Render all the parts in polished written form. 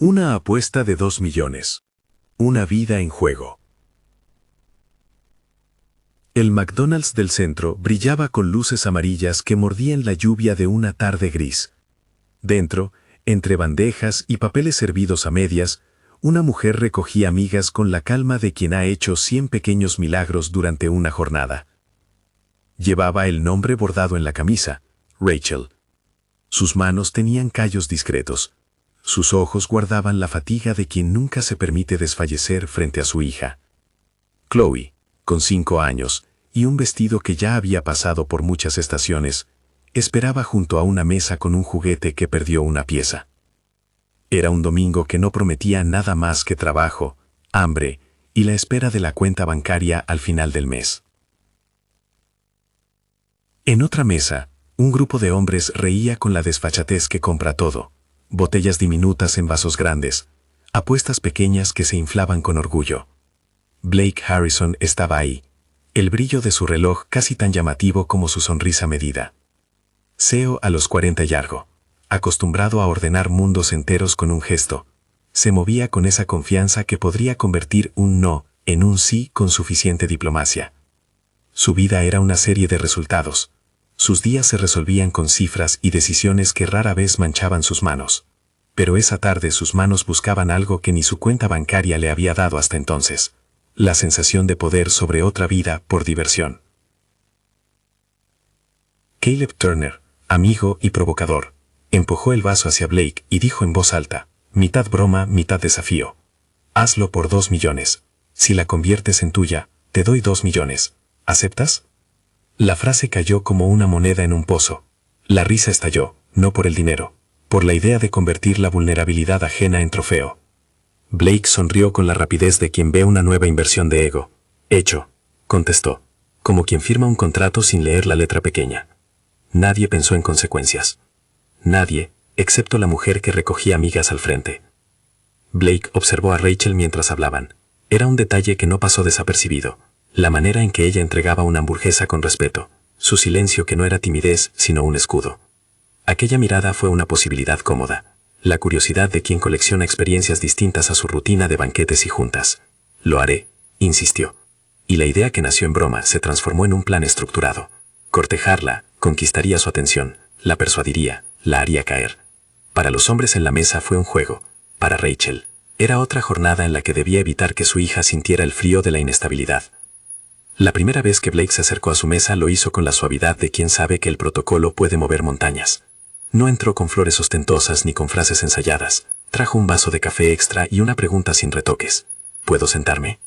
Una apuesta de 2 millones. Una vida en juego. El McDonald's del centro brillaba con luces amarillas que mordían la lluvia de una tarde gris. Dentro, entre bandejas y papeles servidos a medias, una mujer recogía migas con la calma de quien ha hecho 100 pequeños milagros durante una jornada. Llevaba el nombre bordado en la camisa, Rachel. Sus manos tenían callos discretos. Sus ojos guardaban la fatiga de quien nunca se permite desfallecer frente a su hija. Chloe, con 5 años, y un vestido que ya había pasado por muchas estaciones, esperaba junto a una mesa con un juguete que perdió una pieza. Era un domingo que no prometía nada más que trabajo, hambre y la espera de la cuenta bancaria al final del mes. En otra mesa, un grupo de hombres reía con la desfachatez que compra todo, botellas diminutas en vasos grandes, apuestas pequeñas que se inflaban con orgullo. Blake Harrison estaba ahí, el brillo de su reloj casi tan llamativo como su sonrisa medida. CEO a los 40 y algo, acostumbrado a ordenar mundos enteros con un gesto, se movía con esa confianza que podría convertir un no en un sí con suficiente diplomacia. Su vida era una serie de resultados. Sus días se resolvían con cifras y decisiones que rara vez manchaban sus manos. Pero esa tarde sus manos buscaban algo que ni su cuenta bancaria le había dado hasta entonces: la sensación de poder sobre otra vida por diversión. Caleb Turner, amigo y provocador, empujó el vaso hacia Blake y dijo en voz alta, mitad broma, mitad desafío: hazlo por 2 millones. Si la conviertes en tuya, te doy 2 millones. ¿Aceptas? La frase cayó como una moneda en un pozo. La risa estalló, no por el dinero, por la idea de convertir la vulnerabilidad ajena en trofeo. Blake sonrió con la rapidez de quien ve una nueva inversión de ego. Hecho, contestó, como quien firma un contrato sin leer la letra pequeña. Nadie pensó en consecuencias. Nadie, excepto la mujer que recogía migas al frente. Blake observó a Rachel mientras hablaban. Era un detalle que no pasó desapercibido. La manera en que ella entregaba una hamburguesa con respeto, su silencio que no era timidez sino un escudo. Aquella mirada fue una posibilidad cómoda, la curiosidad de quien colecciona experiencias distintas a su rutina de banquetes y juntas. Lo haré, insistió. Y la idea que nació en broma se transformó en un plan estructurado. Cortejarla, conquistaría su atención, la persuadiría, la haría caer. Para los hombres en la mesa fue un juego. Para Rachel, era otra jornada en la que debía evitar que su hija sintiera el frío de la inestabilidad. La primera vez que Blake se acercó a su mesa lo hizo con la suavidad de quien sabe que el protocolo puede mover montañas. No entró con flores ostentosas ni con frases ensayadas. Trajo un vaso de café extra y una pregunta sin retoques. ¿Puedo sentarme?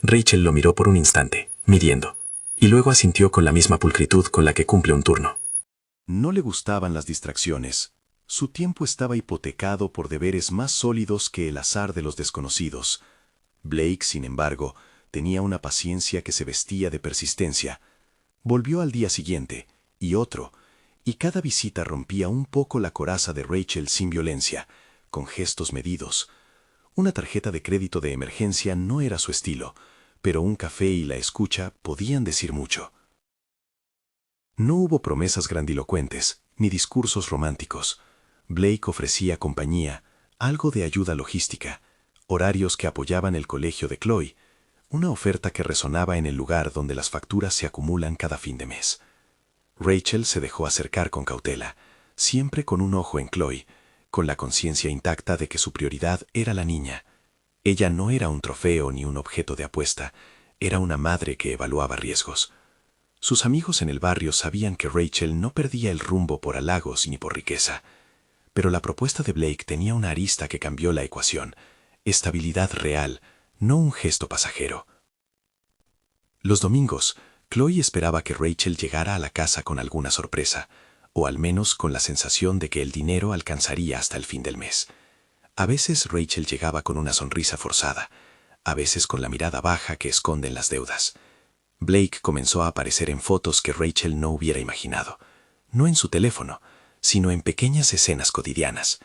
Rachel lo miró por un instante, midiendo, y luego asintió con la misma pulcritud con la que cumple un turno. No le gustaban las distracciones. Su tiempo estaba hipotecado por deberes más sólidos que el azar de los desconocidos. Blake, sin embargo, tenía una paciencia que se vestía de persistencia. Volvió al día siguiente, y otro, y cada visita rompía un poco la coraza de Rachel sin violencia, con gestos medidos. Una tarjeta de crédito de emergencia no era su estilo, pero un café y la escucha podían decir mucho. No hubo promesas grandilocuentes, ni discursos románticos. Blake ofrecía compañía, algo de ayuda logística, horarios que apoyaban el colegio de Chloe, una oferta que resonaba en el lugar donde las facturas se acumulan cada fin de mes. Rachel se dejó acercar con cautela, siempre con un ojo en Chloe, con la conciencia intacta de que su prioridad era la niña. Ella no era un trofeo ni un objeto de apuesta, era una madre que evaluaba riesgos. Sus amigos en el barrio sabían que Rachel no perdía el rumbo por halagos ni por riqueza. Pero la propuesta de Blake tenía una arista que cambió la ecuación: estabilidad real, no un gesto pasajero. Los domingos, Chloe esperaba que Rachel llegara a la casa con alguna sorpresa, o al menos con la sensación de que el dinero alcanzaría hasta el fin del mes. A veces Rachel llegaba con una sonrisa forzada, a veces con la mirada baja que esconden las deudas. Blake comenzó a aparecer en fotos que Rachel no hubiera imaginado, no en su teléfono, sino en pequeñas escenas cotidianas.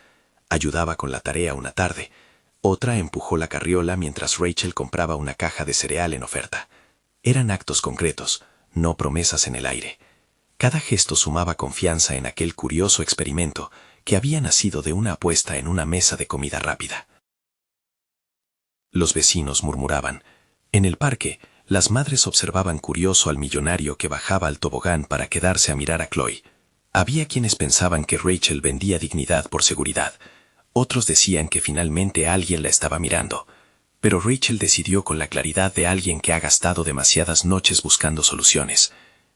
Ayudaba con la tarea una tarde, otra empujó la carriola mientras Rachel compraba una caja de cereal en oferta. Eran actos concretos, no promesas en el aire. Cada gesto sumaba confianza en aquel curioso experimento que había nacido de una apuesta en una mesa de comida rápida. Los vecinos murmuraban. En el parque, las madres observaban curioso al millonario que bajaba al tobogán para quedarse a mirar a Chloe. Había quienes pensaban que Rachel vendía dignidad por seguridad. Otros decían que finalmente alguien la estaba mirando. Pero Rachel decidió con la claridad de alguien que ha gastado demasiadas noches buscando soluciones.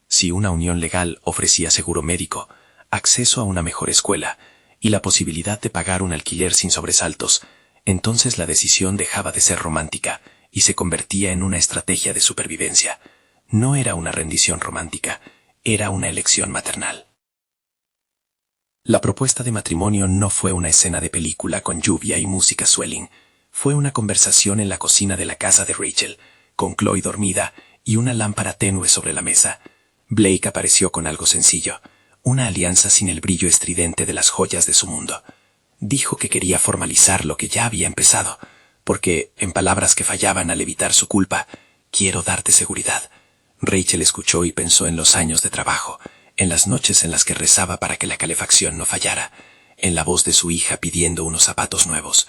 Si una unión legal ofrecía seguro médico, acceso a una mejor escuela y la posibilidad de pagar un alquiler sin sobresaltos, entonces la decisión dejaba de ser romántica y se convertía en una estrategia de supervivencia. No era una rendición romántica, era una elección maternal. La propuesta de matrimonio no fue una escena de película con lluvia y música swelling. Fue una conversación en la cocina de la casa de Rachel, con Chloe dormida y una lámpara tenue sobre la mesa. Blake apareció con algo sencillo, una alianza sin el brillo estridente de las joyas de su mundo. Dijo que quería formalizar lo que ya había empezado, porque, en palabras que fallaban al evitar su culpa, quiero darte seguridad. Rachel escuchó y pensó en los años de trabajo, en las noches en las que rezaba para que la calefacción no fallara, en la voz de su hija pidiendo unos zapatos nuevos.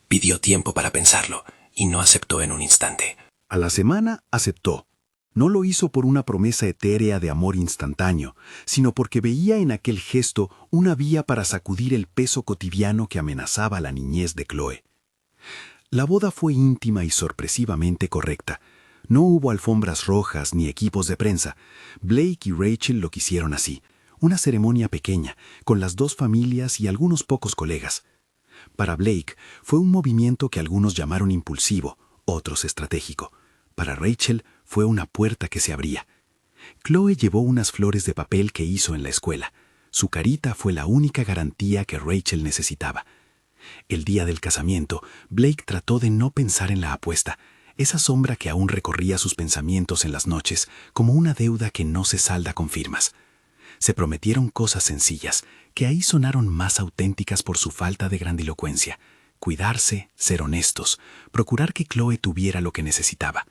Pidió tiempo para pensarlo y no aceptó en un instante. A la semana aceptó. No lo hizo por una promesa etérea de amor instantáneo, sino porque veía en aquel gesto una vía para sacudir el peso cotidiano que amenazaba la niñez de Chloe. La boda fue íntima y sorpresivamente correcta. No hubo alfombras rojas ni equipos de prensa. Blake y Rachel lo quisieron así. Una ceremonia pequeña, con las dos familias y algunos pocos colegas. Para Blake fue un movimiento que algunos llamaron impulsivo, otros estratégico. Para Rachel fue una puerta que se abría. Chloe llevó unas flores de papel que hizo en la escuela. Su carita fue la única garantía que Rachel necesitaba. El día del casamiento, Blake trató de no pensar en la apuesta, esa sombra que aún recorría sus pensamientos en las noches como una deuda que no se salda con firmas. Se prometieron cosas sencillas, que ahí sonaron más auténticas por su falta de grandilocuencia. Cuidarse, ser honestos, procurar que Chloe tuviera lo que necesitaba.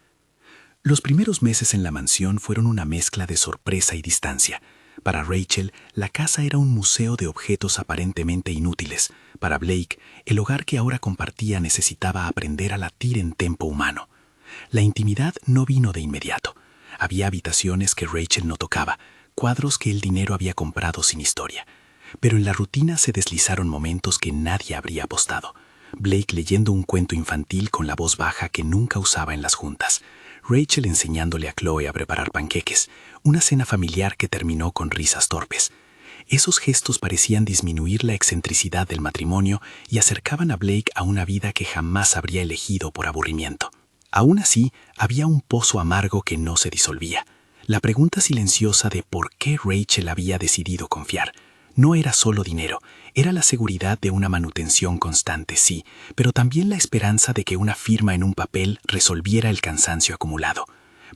Los primeros meses en la mansión fueron una mezcla de sorpresa y distancia. Para Rachel, la casa era un museo de objetos aparentemente inútiles. Para Blake, el hogar que ahora compartía necesitaba aprender a latir en tempo humano. La intimidad no vino de inmediato. Había habitaciones que Rachel no tocaba, cuadros que el dinero había comprado sin historia. Pero en la rutina se deslizaron momentos que nadie habría apostado. Blake leyendo un cuento infantil con la voz baja que nunca usaba en las juntas. Rachel enseñándole a Chloe a preparar panqueques, una cena familiar que terminó con risas torpes. Esos gestos parecían disminuir la excentricidad del matrimonio y acercaban a Blake a una vida que jamás habría elegido por aburrimiento. Aún así, había un pozo amargo que no se disolvía. La pregunta silenciosa de por qué Rachel había decidido confiar. No era solo dinero, era la seguridad de una manutención constante, sí, pero también la esperanza de que una firma en un papel resolviera el cansancio acumulado.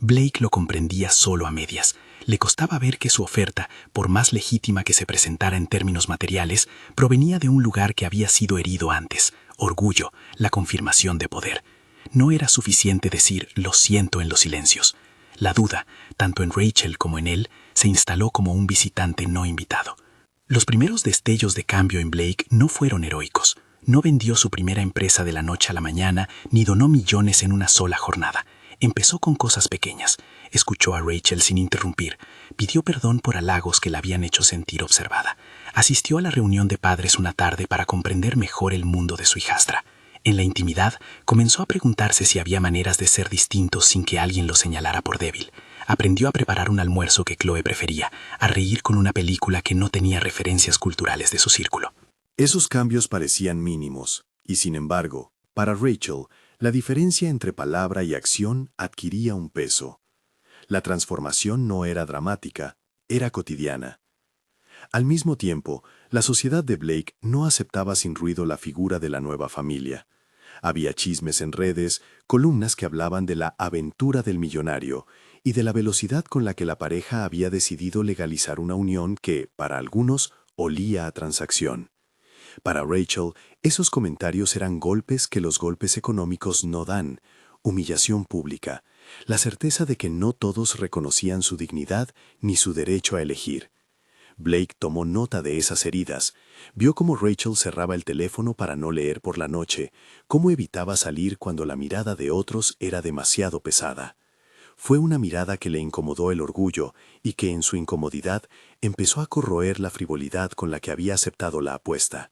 Blake lo comprendía solo a medias. Le costaba ver que su oferta, por más legítima que se presentara en términos materiales, provenía de un lugar que había sido herido antes: orgullo, la confirmación de poder. No era suficiente decir «lo siento» en los silencios. La duda, tanto en Rachel como en él, se instaló como un visitante no invitado. Los primeros destellos de cambio en Blake no fueron heroicos. No vendió su primera empresa de la noche a la mañana, ni donó millones en una sola jornada. Empezó con cosas pequeñas. Escuchó a Rachel sin interrumpir. Pidió perdón por halagos que la habían hecho sentir observada. Asistió a la reunión de padres una tarde para comprender mejor el mundo de su hijastra. En la intimidad, comenzó a preguntarse si había maneras de ser distintos sin que alguien lo señalara por débil. Aprendió a preparar un almuerzo que Chloe prefería, a reír con una película que no tenía referencias culturales de su círculo. Esos cambios parecían mínimos, y sin embargo, para Rachel, la diferencia entre palabra y acción adquiría un peso. La transformación no era dramática, era cotidiana. Al mismo tiempo, la sociedad de Blake no aceptaba sin ruido la figura de la nueva familia. Había chismes en redes, columnas que hablaban de la aventura del millonario y de la velocidad con la que la pareja había decidido legalizar una unión que, para algunos, olía a transacción. Para Rachel, esos comentarios eran golpes que los golpes económicos no dan, humillación pública, la certeza de que no todos reconocían su dignidad ni su derecho a elegir. Blake tomó nota de esas heridas. Vio cómo Rachel cerraba el teléfono para no leer por la noche, cómo evitaba salir cuando la mirada de otros era demasiado pesada. Fue una mirada que le incomodó el orgullo y que en su incomodidad empezó a corroer la frivolidad con la que había aceptado la apuesta.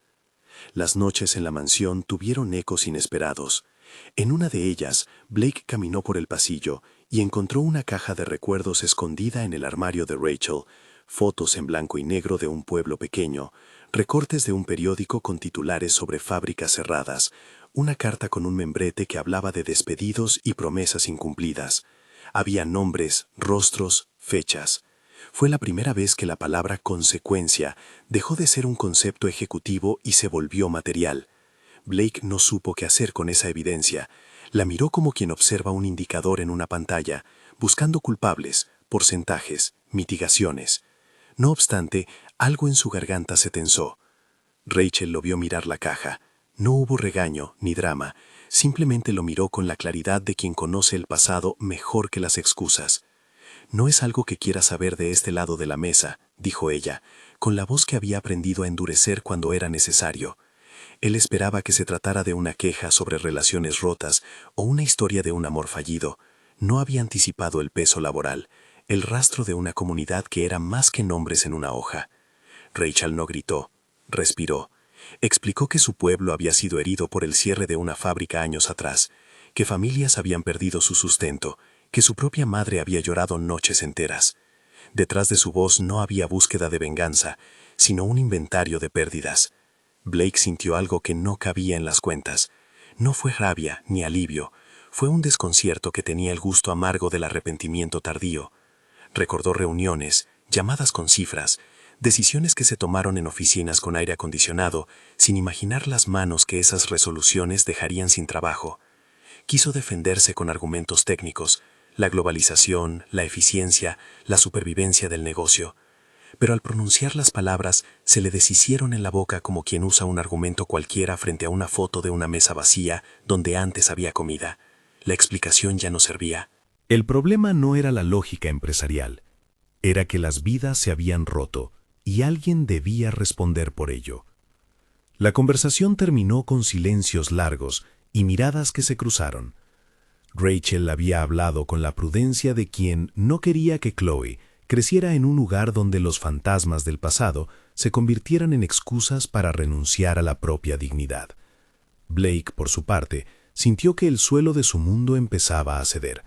Las noches en la mansión tuvieron ecos inesperados. En una de ellas, Blake caminó por el pasillo y encontró una caja de recuerdos escondida en el armario de Rachel, fotos en blanco y negro de un pueblo pequeño, recortes de un periódico con titulares sobre fábricas cerradas, una carta con un membrete que hablaba de despedidos y promesas incumplidas. Había nombres, rostros, fechas. Fue la primera vez que la palabra consecuencia dejó de ser un concepto ejecutivo y se volvió material. Blake no supo qué hacer con esa evidencia. La miró como quien observa un indicador en una pantalla, buscando culpables, porcentajes, mitigaciones. No obstante, algo en su garganta se tensó. Rachel lo vio mirar la caja. No hubo regaño ni drama, simplemente lo miró con la claridad de quien conoce el pasado mejor que las excusas. «No es algo que quiera saber de este lado de la mesa», dijo ella, con la voz que había aprendido a endurecer cuando era necesario. Él esperaba que se tratara de una queja sobre relaciones rotas o una historia de un amor fallido. No había anticipado el peso laboral, el rastro de una comunidad que era más que nombres en una hoja. Rachel no gritó, respiró. Explicó que su pueblo había sido herido por el cierre de una fábrica años atrás, que familias habían perdido su sustento, que su propia madre había llorado noches enteras. Detrás de su voz no había búsqueda de venganza, sino un inventario de pérdidas. Blake sintió algo que no cabía en las cuentas. No fue rabia ni alivio, fue un desconcierto que tenía el gusto amargo del arrepentimiento tardío. Recordó reuniones, llamadas con cifras, decisiones que se tomaron en oficinas con aire acondicionado, sin imaginar las manos que esas resoluciones dejarían sin trabajo. Quiso defenderse con argumentos técnicos, la globalización, la eficiencia, la supervivencia del negocio. Pero al pronunciar las palabras se le deshicieron en la boca como quien usa un argumento cualquiera frente a una foto de una mesa vacía donde antes había comida. La explicación ya no servía. El problema no era la lógica empresarial, era que las vidas se habían roto y alguien debía responder por ello. La conversación terminó con silencios largos y miradas que se cruzaron. Rachel había hablado con la prudencia de quien no quería que Chloe creciera en un lugar donde los fantasmas del pasado se convirtieran en excusas para renunciar a la propia dignidad. Blake, por su parte, sintió que el suelo de su mundo empezaba a ceder.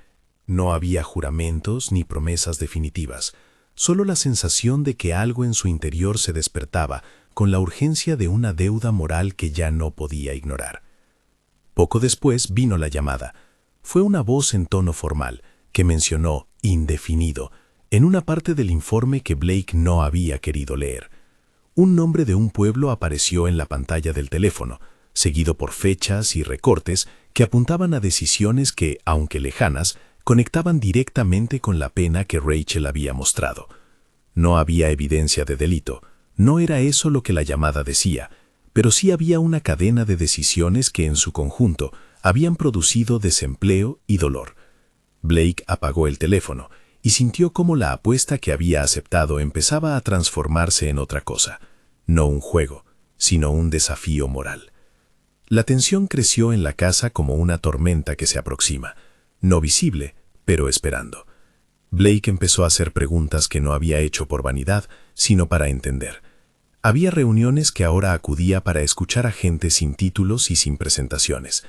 No había juramentos ni promesas definitivas, solo la sensación de que algo en su interior se despertaba con la urgencia de una deuda moral que ya no podía ignorar. Poco después vino la llamada. Fue una voz en tono formal, que mencionó indefinido, en una parte del informe que Blake no había querido leer. Un nombre de un pueblo apareció en la pantalla del teléfono, seguido por fechas y recortes que apuntaban a decisiones que, aunque lejanas, conectaban directamente con la pena que Rachel había mostrado. No había evidencia de delito, no era eso lo que la llamada decía, pero sí había una cadena de decisiones que en su conjunto habían producido desempleo y dolor. Blake apagó el teléfono y sintió cómo la apuesta que había aceptado empezaba a transformarse en otra cosa, no un juego, sino un desafío moral. La tensión creció en la casa como una tormenta que se aproxima, no visible, pero esperando. Blake empezó a hacer preguntas que no había hecho por vanidad, sino para entender. Había reuniones que ahora acudía para escuchar a gente sin títulos y sin presentaciones.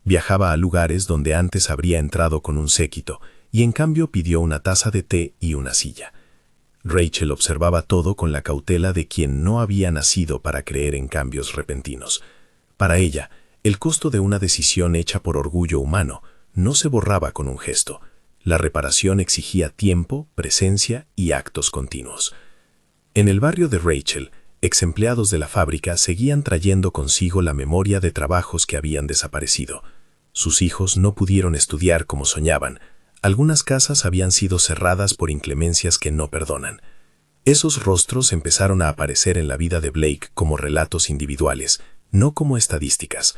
Viajaba a lugares donde antes habría entrado con un séquito, y en cambio pidió una taza de té y una silla. Rachel observaba todo con la cautela de quien no había nacido para creer en cambios repentinos. Para ella, el costo de una decisión hecha por orgullo humano no se borraba con un gesto. La reparación exigía tiempo, presencia y actos continuos. En el barrio de Rachel, exempleados de la fábrica seguían trayendo consigo la memoria de trabajos que habían desaparecido. Sus hijos no pudieron estudiar como soñaban. Algunas casas habían sido cerradas por inclemencias que no perdonan. Esos rostros empezaron a aparecer en la vida de Blake como relatos individuales, no como estadísticas.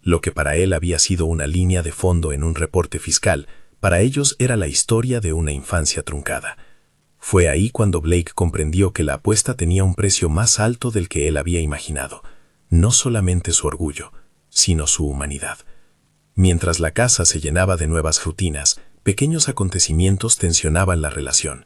Lo que para él había sido una línea de fondo en un reporte fiscal, para ellos era la historia de una infancia truncada. Fue ahí cuando Blake comprendió que la apuesta tenía un precio más alto del que él había imaginado, no solamente su orgullo, sino su humanidad. Mientras la casa se llenaba de nuevas rutinas, pequeños acontecimientos tensionaban la relación.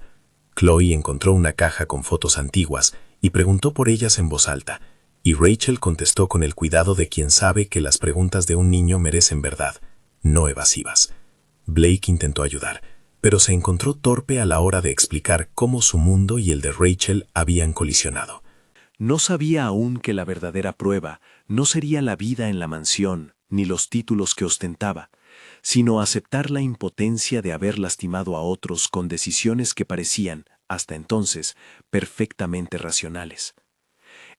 Chloe encontró una caja con fotos antiguas y preguntó por ellas en voz alta, y Rachel contestó con el cuidado de quien sabe que las preguntas de un niño merecen verdad, no evasivas. Blake intentó ayudar, pero se encontró torpe a la hora de explicar cómo su mundo y el de Rachel habían colisionado. No sabía aún que la verdadera prueba no sería la vida en la mansión ni los títulos que ostentaba, sino aceptar la impotencia de haber lastimado a otros con decisiones que parecían, hasta entonces, perfectamente racionales.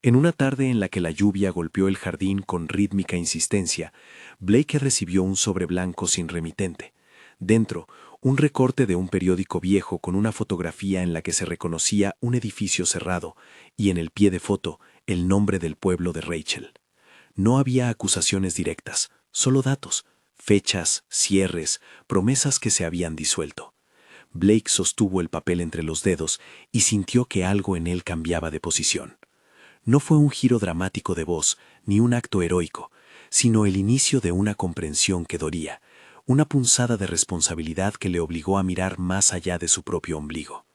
En una tarde en la que la lluvia golpeó el jardín con rítmica insistencia, Blake recibió un sobre blanco sin remitente. Dentro, un recorte de un periódico viejo con una fotografía en la que se reconocía un edificio cerrado y en el pie de foto el nombre del pueblo de Rachel. No había acusaciones directas, solo datos, fechas, cierres, promesas que se habían disuelto. Blake sostuvo el papel entre los dedos y sintió que algo en él cambiaba de posición. No fue un giro dramático de voz ni un acto heroico, sino el inicio de una comprensión que dolía, una punzada de responsabilidad que le obligó a mirar más allá de su propio ombligo.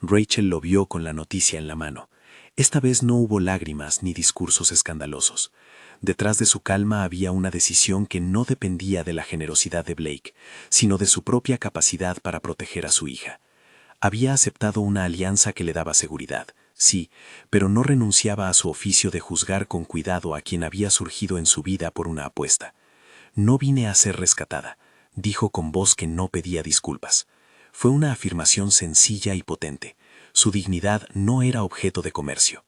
Rachel lo vio con la noticia en la mano. Esta vez no hubo lágrimas ni discursos escandalosos. Detrás de su calma había una decisión que no dependía de la generosidad de Blake, sino de su propia capacidad para proteger a su hija. Había aceptado una alianza que le daba seguridad, sí, pero no renunciaba a su oficio de juzgar con cuidado a quien había surgido en su vida por una apuesta. «No vine a ser rescatada», dijo con voz que no pedía disculpas. Fue una afirmación sencilla y potente. Su dignidad no era objeto de comercio.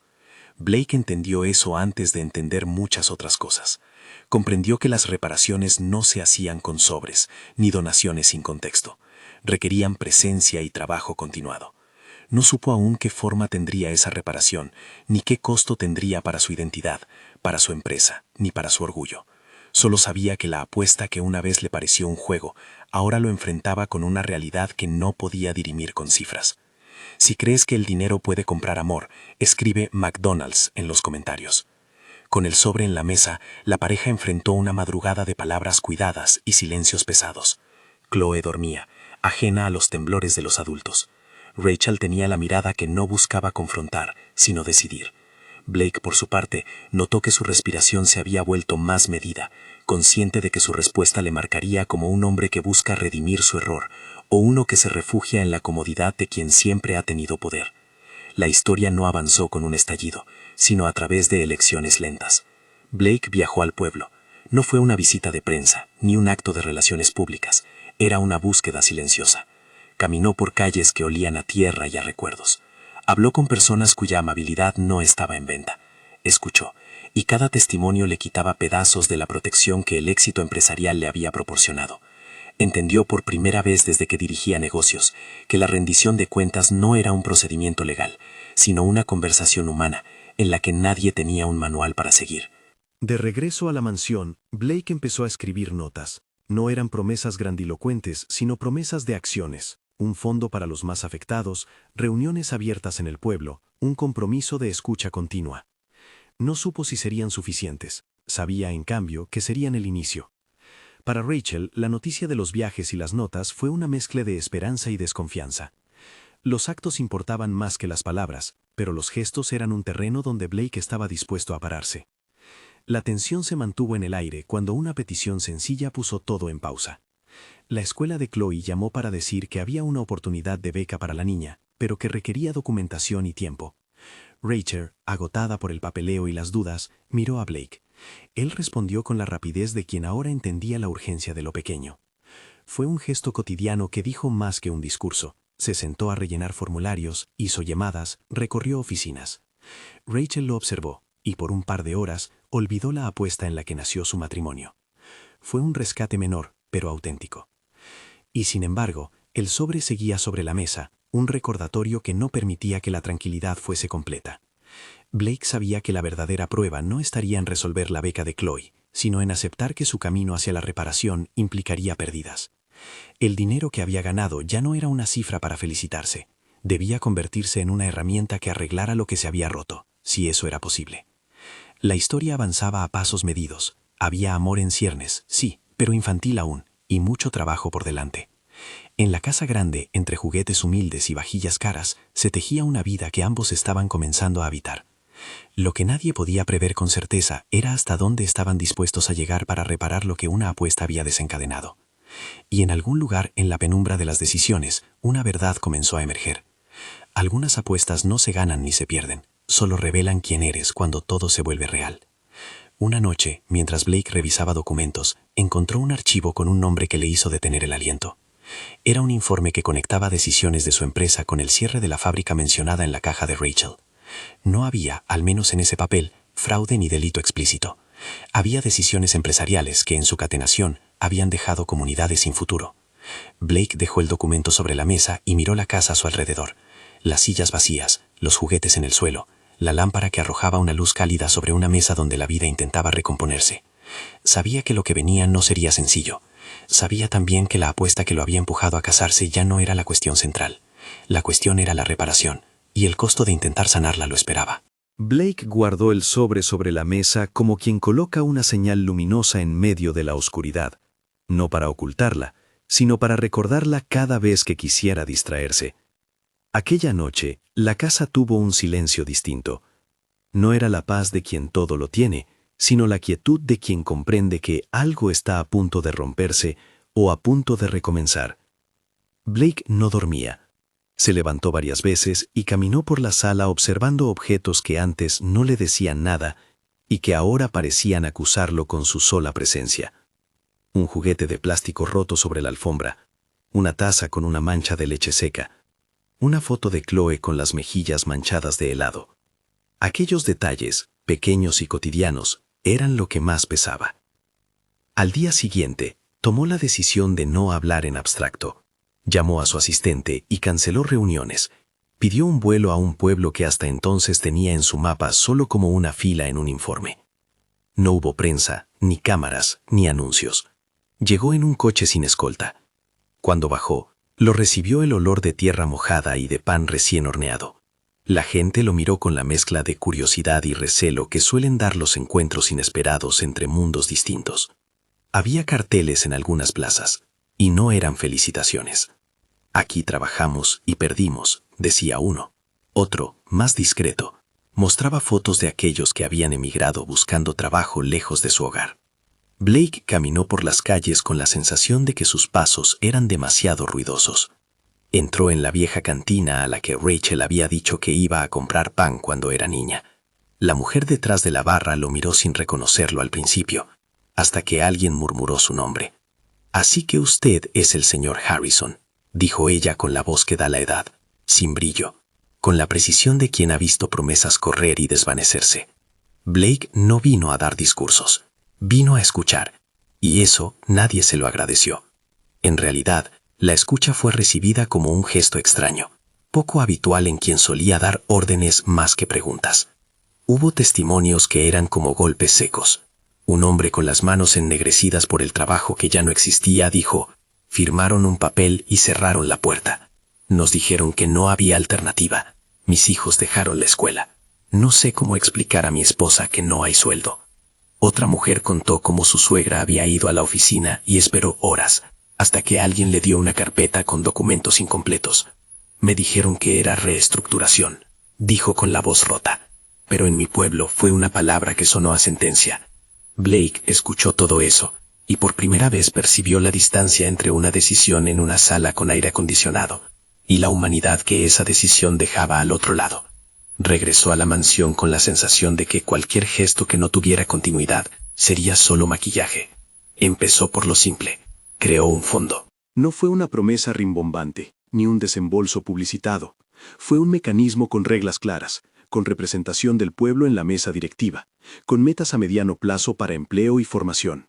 Blake entendió eso antes de entender muchas otras cosas. Comprendió que las reparaciones no se hacían con sobres, ni donaciones sin contexto. Requerían presencia y trabajo continuado. No supo aún qué forma tendría esa reparación, ni qué costo tendría para su identidad, para su empresa, ni para su orgullo. Solo sabía que la apuesta que una vez le pareció un juego, ahora lo enfrentaba con una realidad que no podía dirimir con cifras. Si crees que el dinero puede comprar amor, escribe McDonald's en los comentarios. Con el sobre en la mesa, la pareja enfrentó una madrugada de palabras cuidadas y silencios pesados. Chloe dormía, ajena a los temblores de los adultos. Rachel tenía la mirada que no buscaba confrontar, sino decidir. Blake, por su parte, notó que su respiración se había vuelto más medida, consciente de que su respuesta le marcaría como un hombre que busca redimir su error, o uno que se refugia en la comodidad de quien siempre ha tenido poder. La historia no avanzó con un estallido, sino a través de elecciones lentas. Blake viajó al pueblo. No fue una visita de prensa, ni un acto de relaciones públicas. Era una búsqueda silenciosa. Caminó por calles que olían a tierra y a recuerdos. Habló con personas cuya amabilidad no estaba en venta. Escuchó, y cada testimonio le quitaba pedazos de la protección que el éxito empresarial le había proporcionado. Entendió por primera vez desde que dirigía negocios que la rendición de cuentas no era un procedimiento legal, sino una conversación humana en la que nadie tenía un manual para seguir. De regreso a la mansión, Blake empezó a escribir notas. No eran promesas grandilocuentes, sino promesas de acciones. Un fondo para los más afectados, reuniones abiertas en el pueblo, un compromiso de escucha continua. No supo si serían suficientes. Sabía, en cambio, que serían el inicio. Para Rachel, la noticia de los viajes y las notas fue una mezcla de esperanza y desconfianza. Los actos importaban más que las palabras, pero los gestos eran un terreno donde Blake estaba dispuesto a pararse. La tensión se mantuvo en el aire cuando una petición sencilla puso todo en pausa. La escuela de Chloe llamó para decir que había una oportunidad de beca para la niña, pero que requería documentación y tiempo. Rachel, agotada por el papeleo y las dudas, miró a Blake. Él respondió con la rapidez de quien ahora entendía la urgencia de lo pequeño. Fue un gesto cotidiano que dijo más que un discurso. Se sentó a rellenar formularios, hizo llamadas, recorrió oficinas. Rachel lo observó, y por un par de horas olvidó la apuesta en la que nació su matrimonio. Fue un rescate menor, pero auténtico. Y sin embargo, el sobre seguía sobre la mesa, un recordatorio que no permitía que la tranquilidad fuese completa. Blake sabía que la verdadera prueba no estaría en resolver la beca de Chloe, sino en aceptar que su camino hacia la reparación implicaría pérdidas. El dinero que había ganado ya no era una cifra para felicitarse. Debía convertirse en una herramienta que arreglara lo que se había roto, si eso era posible. La historia avanzaba a pasos medidos. Había amor en ciernes, sí, pero infantil aún, y mucho trabajo por delante. En la casa grande, entre juguetes humildes y vajillas caras, se tejía una vida que ambos estaban comenzando a habitar. Lo que nadie podía prever con certeza era hasta dónde estaban dispuestos a llegar para reparar lo que una apuesta había desencadenado. Y en algún lugar en la penumbra de las decisiones, una verdad comenzó a emerger. Algunas apuestas no se ganan ni se pierden, solo revelan quién eres cuando todo se vuelve real. Una noche, mientras Blake revisaba documentos, encontró un archivo con un nombre que le hizo detener el aliento. Era un informe que conectaba decisiones de su empresa con el cierre de la fábrica mencionada en la caja de Rachel. No había, al menos en ese papel, fraude ni delito explícito. Había decisiones empresariales que en su catenación habían dejado comunidades sin futuro. Blake dejó el documento sobre la mesa y miró la casa a su alrededor. Las sillas vacías, los juguetes en el suelo, la lámpara que arrojaba una luz cálida sobre una mesa donde la vida intentaba recomponerse. Sabía que lo que venía no sería sencillo. Sabía también que la apuesta que lo había empujado a casarse ya no era la cuestión central. La cuestión era la reparación, y el costo de intentar sanarla lo esperaba. Blake guardó el sobre la mesa como quien coloca una señal luminosa en medio de la oscuridad, no para ocultarla, sino para recordarla cada vez que quisiera distraerse. Aquella noche, la casa tuvo un silencio distinto. No era la paz de quien todo lo tiene, sino la quietud de quien comprende que algo está a punto de romperse o a punto de recomenzar. Blake no dormía. Se levantó varias veces y caminó por la sala observando objetos que antes no le decían nada y que ahora parecían acusarlo con su sola presencia. Un juguete de plástico roto sobre la alfombra, una taza con una mancha de leche seca, una foto de Chloe con las mejillas manchadas de helado. Aquellos detalles, pequeños y cotidianos, eran lo que más pesaba. Al día siguiente, tomó la decisión de no hablar en abstracto. Llamó a su asistente y canceló reuniones. Pidió un vuelo a un pueblo que hasta entonces tenía en su mapa solo como una fila en un informe. No hubo prensa, ni cámaras, ni anuncios. Llegó en un coche sin escolta. Cuando bajó, lo recibió el olor de tierra mojada y de pan recién horneado. La gente lo miró con la mezcla de curiosidad y recelo que suelen dar los encuentros inesperados entre mundos distintos. Había carteles en algunas plazas, y no eran felicitaciones. Aquí trabajamos y perdimos, decía uno. Otro, más discreto, mostraba fotos de aquellos que habían emigrado buscando trabajo lejos de su hogar. Blake caminó por las calles con la sensación de que sus pasos eran demasiado ruidosos. Entró en la vieja cantina a la que Rachel había dicho que iba a comprar pan cuando era niña. La mujer detrás de la barra lo miró sin reconocerlo al principio, hasta que alguien murmuró su nombre. «Así que usted es el señor Harrison», dijo ella con la voz que da la edad, sin brillo, con la precisión de quien ha visto promesas correr y desvanecerse. Blake no vino a dar discursos, vino a escuchar, y eso nadie se lo agradeció. En realidad, la escucha fue recibida como un gesto extraño, poco habitual en quien solía dar órdenes más que preguntas. Hubo testimonios que eran como golpes secos. Un hombre con las manos ennegrecidas por el trabajo que ya no existía dijo: «Firmaron un papel y cerraron la puerta. Nos dijeron que no había alternativa. Mis hijos dejaron la escuela. No sé cómo explicar a mi esposa que no hay sueldo». Otra mujer contó cómo su suegra había ido a la oficina y esperó horas, hasta que alguien le dio una carpeta con documentos incompletos. «Me dijeron que era reestructuración», dijo con la voz rota. «Pero en mi pueblo fue una palabra que sonó a sentencia». Blake escuchó todo eso, y por primera vez percibió la distancia entre una decisión en una sala con aire acondicionado y la humanidad que esa decisión dejaba al otro lado. Regresó a la mansión con la sensación de que cualquier gesto que no tuviera continuidad sería solo maquillaje. Empezó por lo simple. Creó un fondo. No fue una promesa rimbombante, ni un desembolso publicitado. Fue un mecanismo con reglas claras, con representación del pueblo en la mesa directiva, con metas a mediano plazo para empleo y formación.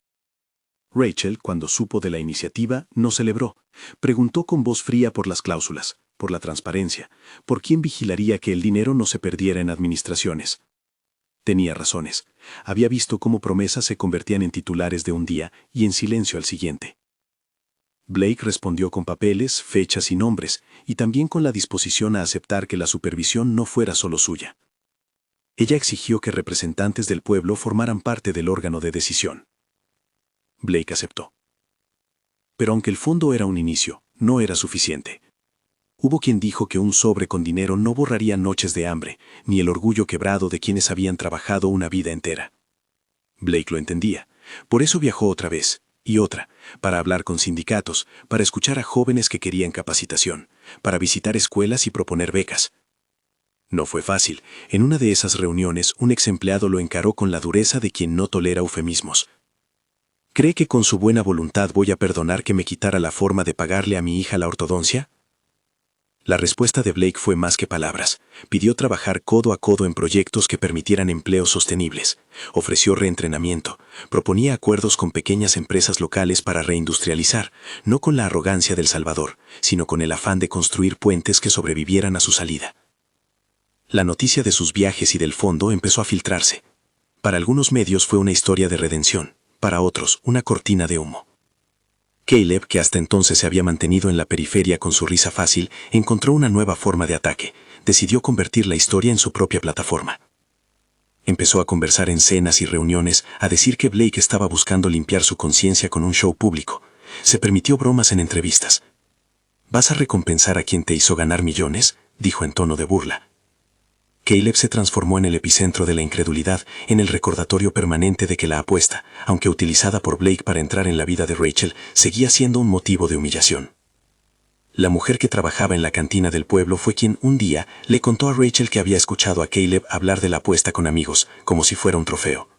Rachel, cuando supo de la iniciativa, no celebró. Preguntó con voz fría por las cláusulas, por la transparencia, por quién vigilaría que el dinero no se perdiera en administraciones. Tenía razones. Había visto cómo promesas se convertían en titulares de un día y en silencio al siguiente. Blake respondió con papeles, fechas y nombres, y también con la disposición a aceptar que la supervisión no fuera solo suya. Ella exigió que representantes del pueblo formaran parte del órgano de decisión. Blake aceptó. Pero aunque el fondo era un inicio, no era suficiente. Hubo quien dijo que un sobre con dinero no borraría noches de hambre, ni el orgullo quebrado de quienes habían trabajado una vida entera. Blake lo entendía. Por eso viajó otra vez, y otra, para hablar con sindicatos, para escuchar a jóvenes que querían capacitación, para visitar escuelas y proponer becas. No fue fácil. En una de esas reuniones, un ex empleado lo encaró con la dureza de quien no tolera eufemismos. ¿Cree que con su buena voluntad voy a perdonar que me quitara la forma de pagarle a mi hija la ortodoncia? La respuesta de Blake fue más que palabras. Pidió trabajar codo a codo en proyectos que permitieran empleos sostenibles. Ofreció reentrenamiento. Proponía acuerdos con pequeñas empresas locales para reindustrializar, no con la arrogancia del Salvador, sino con el afán de construir puentes que sobrevivieran a su salida. La noticia de sus viajes y del fondo empezó a filtrarse. Para algunos medios fue una historia de redención, para otros una cortina de humo. Caleb, que hasta entonces se había mantenido en la periferia con su risa fácil, encontró una nueva forma de ataque. Decidió convertir la historia en su propia plataforma. Empezó a conversar en cenas y reuniones, a decir que Blake estaba buscando limpiar su conciencia con un show público. Se permitió bromas en entrevistas. ¿Vas a recompensar a quien te hizo ganar millones?, dijo en tono de burla. Caleb se transformó en el epicentro de la incredulidad, en el recordatorio permanente de que la apuesta, aunque utilizada por Blake para entrar en la vida de Rachel, seguía siendo un motivo de humillación. La mujer que trabajaba en la cantina del pueblo fue quien un día le contó a Rachel que había escuchado a Caleb hablar de la apuesta con amigos, como si fuera un trofeo.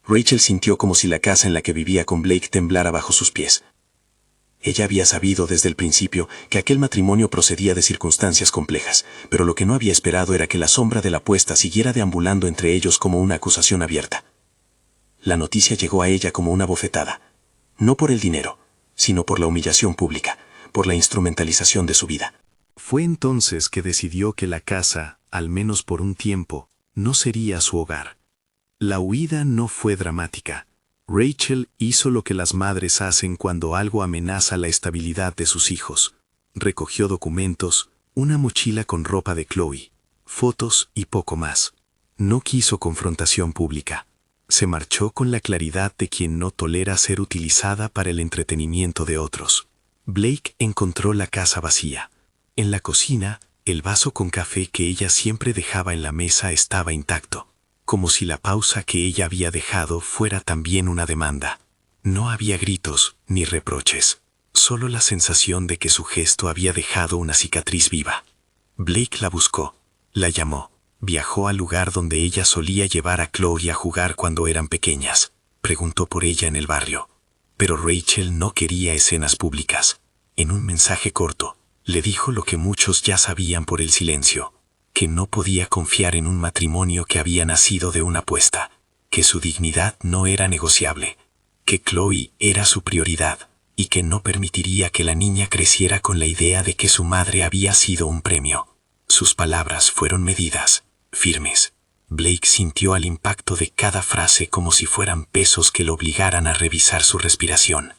Rachel sintió como si la casa en la que vivía con Blake temblara bajo sus pies. Ella había sabido desde el principio que aquel matrimonio procedía de circunstancias complejas, pero lo que no había esperado era que la sombra de la apuesta siguiera deambulando entre ellos como una acusación abierta. La noticia llegó a ella como una bofetada, no por el dinero, sino por la humillación pública, por la instrumentalización de su vida. Fue entonces que decidió que la casa, al menos por un tiempo, no sería su hogar. La huida no fue dramática. Rachel hizo lo que las madres hacen cuando algo amenaza la estabilidad de sus hijos. Recogió documentos, una mochila con ropa de Chloe, fotos y poco más. No quiso confrontación pública. Se marchó con la claridad de quien no tolera ser utilizada para el entretenimiento de otros. Blake encontró la casa vacía. En la cocina, el vaso con café que ella siempre dejaba en la mesa estaba intacto, como si la pausa que ella había dejado fuera también una demanda. No había gritos ni reproches, solo la sensación de que su gesto había dejado una cicatriz viva. Blake la buscó, la llamó, viajó al lugar donde ella solía llevar a Chloe a jugar cuando eran pequeñas, preguntó por ella en el barrio. Pero Rachel no quería escenas públicas. En un mensaje corto, le dijo lo que muchos ya sabían por el silencio: que no podía confiar en un matrimonio que había nacido de una apuesta, que su dignidad no era negociable, que Chloe era su prioridad y que no permitiría que la niña creciera con la idea de que su madre había sido un premio. Sus palabras fueron medidas, firmes. Blake sintió el impacto de cada frase como si fueran pesos que lo obligaran a revisar su respiración.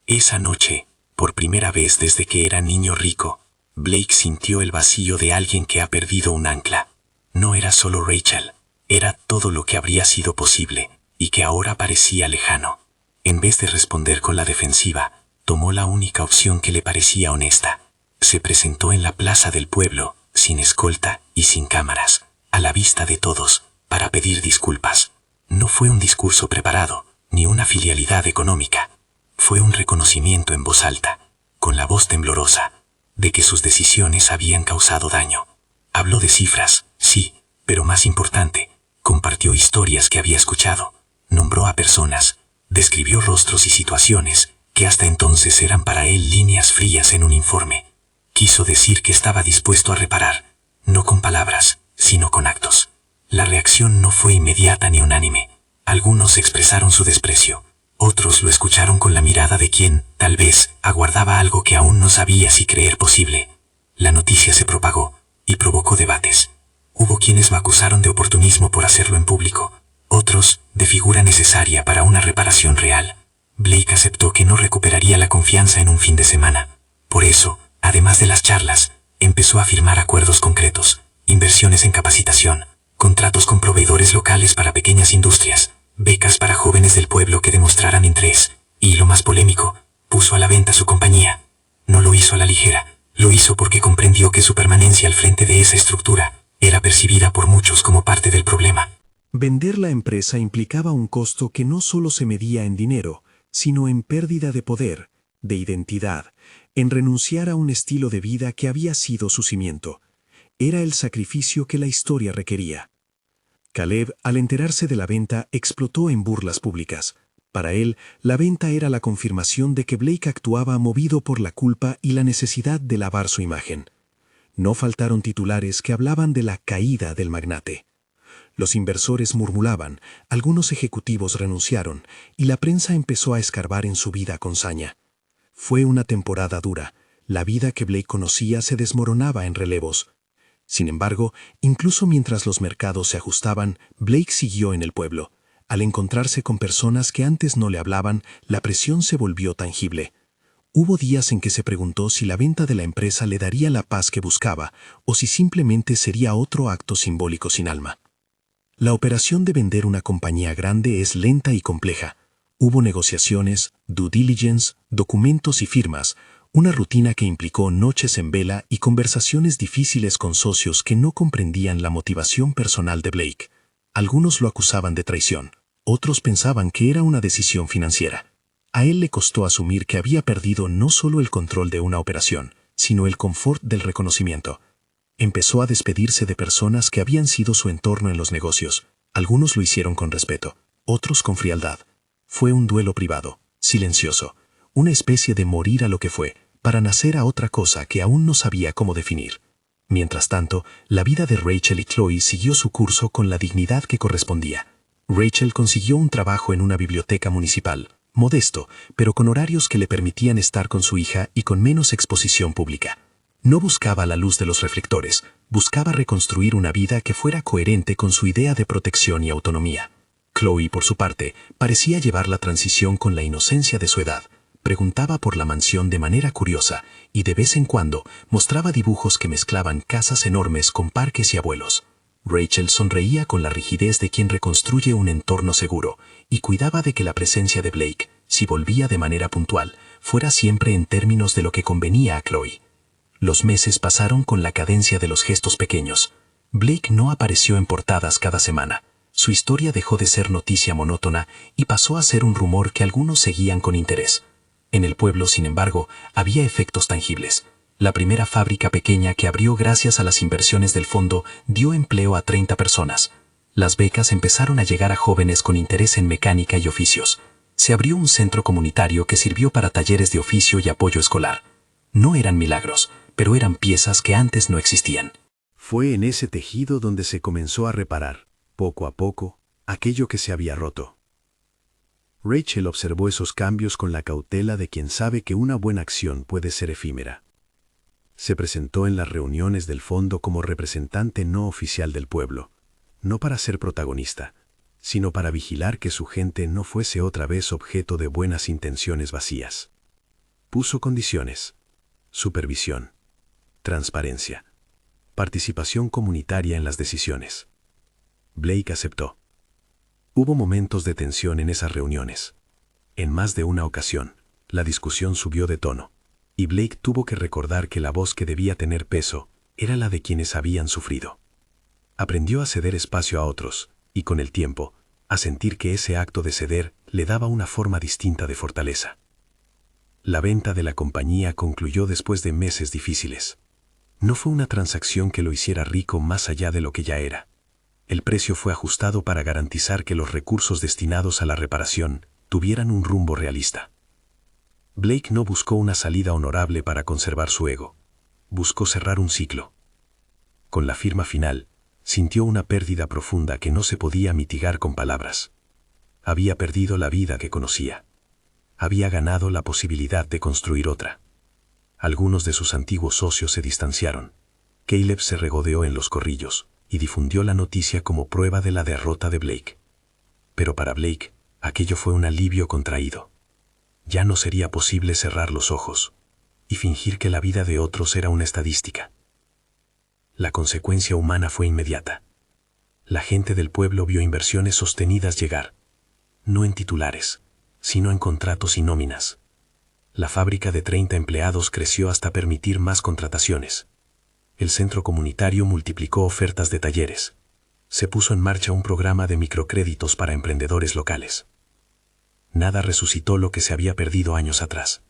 Esa noche, por primera vez desde que era niño rico, Blake sintió el vacío de alguien que ha perdido un ancla. No era solo Rachel, era todo lo que habría sido posible y que ahora parecía lejano. En vez de responder con la defensiva, tomó la única opción que le parecía honesta. Se presentó en la plaza del pueblo, sin escolta y sin cámaras, a la vista de todos, para pedir disculpas. No fue un discurso preparado, ni una filialidad económica. Fue un reconocimiento en voz alta, con la voz temblorosa, de que sus decisiones habían causado daño. Habló de cifras, sí, pero más importante, compartió historias que había escuchado, nombró a personas, describió rostros y situaciones que hasta entonces eran para él líneas frías en un informe. Quiso decir que estaba dispuesto a reparar, no con palabras, sino con actos. La reacción no fue inmediata ni unánime. Algunos expresaron su desprecio. Otros lo escucharon con la mirada de quien, tal vez, aguardaba algo que aún no sabía si creer posible. La noticia se propagó y provocó debates. Hubo quienes lo acusaron de oportunismo por hacerlo en público, otros de figura necesaria para una reparación real. Blake aceptó que no recuperaría la confianza en un fin de semana. Por eso, además de las charlas, empezó a firmar acuerdos concretos, inversiones en capacitación, contratos con proveedores locales para pequeñas industrias, becas para jóvenes del pueblo que demostraran interés, y lo más polémico, puso a la venta su compañía. No lo hizo a la ligera, lo hizo porque comprendió que su permanencia al frente de esa estructura era percibida por muchos como parte del problema. Vender la empresa implicaba un costo que no solo se medía en dinero, sino en pérdida de poder, de identidad, en renunciar a un estilo de vida que había sido su cimiento. Era el sacrificio que la historia requería. Caleb, al enterarse de la venta, explotó en burlas públicas. Para él, la venta era la confirmación de que Blake actuaba movido por la culpa y la necesidad de lavar su imagen. No faltaron titulares que hablaban de la caída del magnate. Los inversores murmuraban, algunos ejecutivos renunciaron, y la prensa empezó a escarbar en su vida con saña. Fue una temporada dura. La vida que Blake conocía se desmoronaba en relevos. Sin embargo, incluso mientras los mercados se ajustaban, Blake siguió en el pueblo. Al encontrarse con personas que antes no le hablaban, la presión se volvió tangible. Hubo días en que se preguntó si la venta de la empresa le daría la paz que buscaba, o si simplemente sería otro acto simbólico sin alma. La operación de vender una compañía grande es lenta y compleja. Hubo negociaciones, due diligence, documentos y firmas, una rutina que implicó noches en vela y conversaciones difíciles con socios que no comprendían la motivación personal de Blake. Algunos lo acusaban de traición, otros pensaban que era una decisión financiera. A él le costó asumir que había perdido no solo el control de una operación, sino el confort del reconocimiento. Empezó a despedirse de personas que habían sido su entorno en los negocios. Algunos lo hicieron con respeto, otros con frialdad. Fue un duelo privado, silencioso, una especie de morir a lo que fue, para nacer a otra cosa que aún no sabía cómo definir. Mientras tanto, la vida de Rachel y Chloe siguió su curso con la dignidad que correspondía. Rachel consiguió un trabajo en una biblioteca municipal, modesto, pero con horarios que le permitían estar con su hija y con menos exposición pública. No buscaba la luz de los reflectores, buscaba reconstruir una vida que fuera coherente con su idea de protección y autonomía. Chloe, por su parte, parecía llevar la transición con la inocencia de su edad. Preguntaba por la mansión de manera curiosa y de vez en cuando mostraba dibujos que mezclaban casas enormes con parques y abuelos. Rachel sonreía con la rigidez de quien reconstruye un entorno seguro y cuidaba de que la presencia de Blake, si volvía de manera puntual, fuera siempre en términos de lo que convenía a Chloe. Los meses pasaron con la cadencia de los gestos pequeños. Blake no apareció en portadas cada semana. Su historia dejó de ser noticia monótona y pasó a ser un rumor que algunos seguían con interés. En el pueblo, sin embargo, había efectos tangibles. La primera fábrica pequeña que abrió gracias a las inversiones del fondo dio empleo a 30 personas. Las becas empezaron a llegar a jóvenes con interés en mecánica y oficios. Se abrió un centro comunitario que sirvió para talleres de oficio y apoyo escolar. No eran milagros, pero eran piezas que antes no existían. Fue en ese tejido donde se comenzó a reparar, poco a poco, aquello que se había roto. Rachel observó esos cambios con la cautela de quien sabe que una buena acción puede ser efímera. Se presentó en las reuniones del fondo como representante no oficial del pueblo, no para ser protagonista, sino para vigilar que su gente no fuese otra vez objeto de buenas intenciones vacías. Puso condiciones: supervisión, transparencia, participación comunitaria en las decisiones. Blake aceptó. Hubo momentos de tensión en esas reuniones. En más de una ocasión, la discusión subió de tono, y Blake tuvo que recordar que la voz que debía tener peso era la de quienes habían sufrido. Aprendió a ceder espacio a otros, y con el tiempo, a sentir que ese acto de ceder le daba una forma distinta de fortaleza. La venta de la compañía concluyó después de meses difíciles. No fue una transacción que lo hiciera rico más allá de lo que ya era. El precio fue ajustado para garantizar que los recursos destinados a la reparación tuvieran un rumbo realista. Blake no buscó una salida honorable para conservar su ego. Buscó cerrar un ciclo. Con la firma final, sintió una pérdida profunda que no se podía mitigar con palabras. Había perdido la vida que conocía. Había ganado la posibilidad de construir otra. Algunos de sus antiguos socios se distanciaron. Caleb se regodeó en los corrillos y difundió la noticia como prueba de la derrota de Blake. Pero para Blake, aquello fue un alivio contraído. Ya no sería posible cerrar los ojos y fingir que la vida de otros era una estadística. La consecuencia humana fue inmediata. La gente del pueblo vio inversiones sostenidas llegar, no en titulares, sino en contratos y nóminas. La fábrica de 30 empleados creció hasta permitir más contrataciones. El centro comunitario multiplicó ofertas de talleres. Se puso en marcha un programa de microcréditos para emprendedores locales. Nada resucitó lo que se había perdido años atrás.